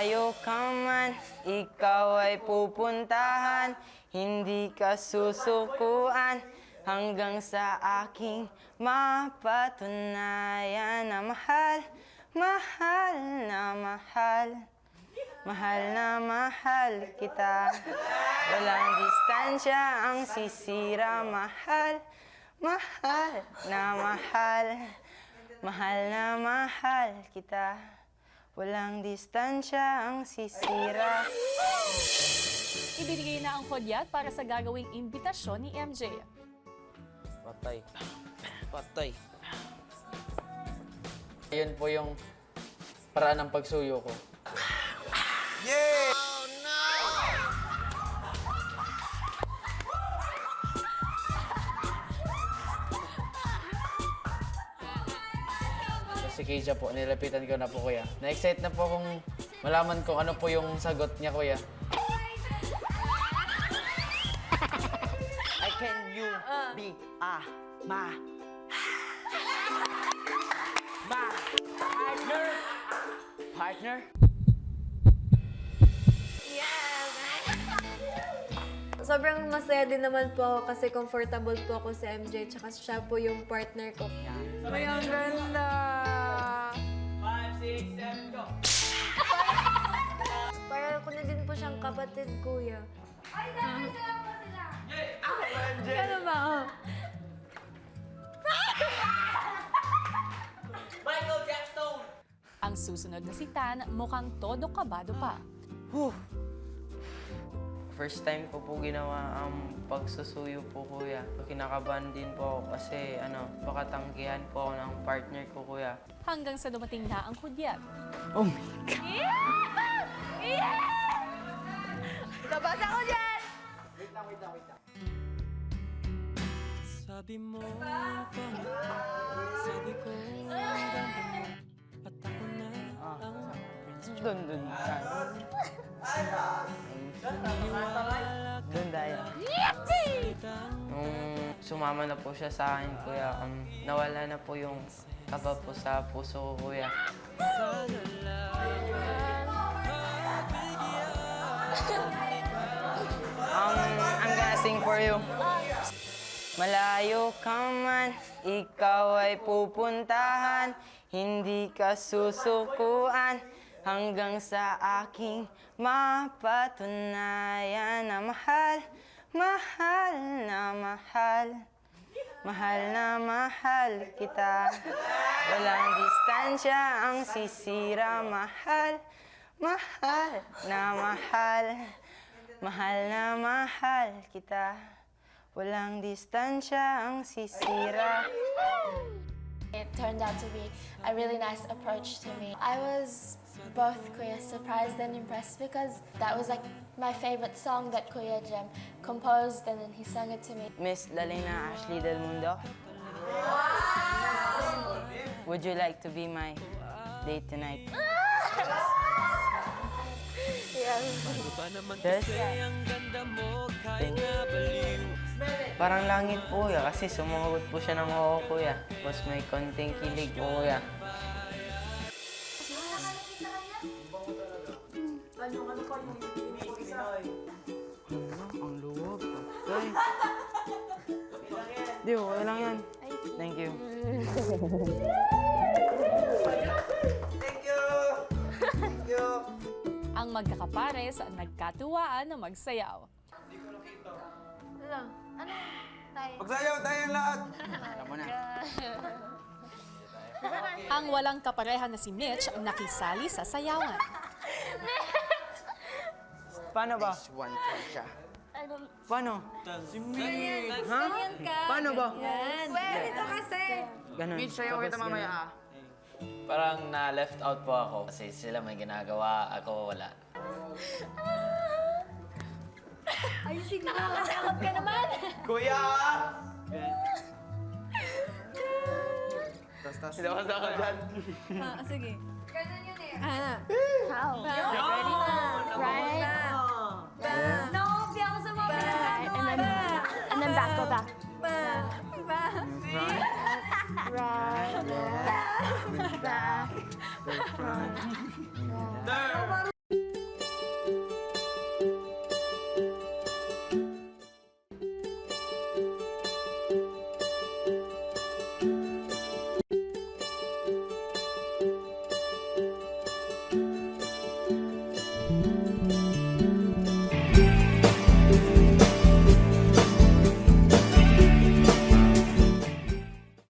Malayo ka man, ikaw ay pupuntahan, hindi ka susukuan, hanggang sa aking mapatunayan na mahal, mahal na mahal. Mahal na mahal kita. Walang distansya ang sisira. Mahal, mahal na mahal. Mahal na mahal kita. Walang distansya ang sisira. Ibinigay na ang hudyat para sa gagawing imbitasyon ni MJ. Patay. Patay. Ayun po yung paraan ng pagsuyo ko. Yeah! Si Keisha po, nilapitan ko na po kuya. Na-excite na po akong malaman kung ano po yung sagot niya kuya. I can you be a partner? Partner? Sobrang masaya din naman po ako kasi comfortable po ako sa MJ tsaka siya po yung partner ko. Ay, ang ganda! 5, 6, 7, go! Para ko na din po siyang kapatid, kuya. Ay, dami sila po sila. Ano ba? Oh. Michael Jackson! Ang susunod na si Tan mukhang todo kabado pa. First time ko po ginawa ang pagsusuyo po, kuya. Kinakabahan din po ako kasi baka tanggihan po ako ng partner ko, kuya. Hanggang sa dumating na ang hudyat. Oh my God! Labas ako dyan! Sabi mo pangit, sabi ko ang ganda mo, at ako na ang prince. Dun ka. Dun tayo. Nung sumama na po siya sa akin, kuya, nawala na po yung kaba po sa puso ko, kuya. I'm gonna sing for you. Malayo ka man, ikaw ay pupuntahan, hindi ka susukuan, hanggang sa aking mapatunayan na mahal, mahal na mahal. Mahal na mahal kita. Walang distansya ang sisira. Mahal, mahal na mahal. Mahal na mahal kita. Walang distansya ang sisira. It turned out to be a really nice approach to me. I was both Kuya surprised and impressed because that was like my favorite song that Kuya Jem composed and then he sang it to me. Miss Lalina Ashley Del Mundo. Would you like to be my date tonight? Yes. Parang langit po, kuya, kasi sumagot po siya ng oo, kuya. Tapos may konting kilig po, kuya. Ang luwag. Okay. Di, okay lang yan. Thank you. Ang magkakapares at nagkatuwaan na magsayaw. Ano? Tayo. Magsayaw tayong lahat! Ang walang kapareha na si Mitch ang nakisali sa sayawan. Paano ba? One Keisha. Paano? Ha? Paano ba? Pwede to kasi! Ganun. Mitch, sayaw kita Tapos mamaya ganun. ah. Parang na-left out po ako kasi sila may ginagawa, ako wala. Ay, sige na! Nakakatakot ka naman. Kuya! Tas. Sinamasa ako dyan. Sige. Ganun yun eh. Ano? How?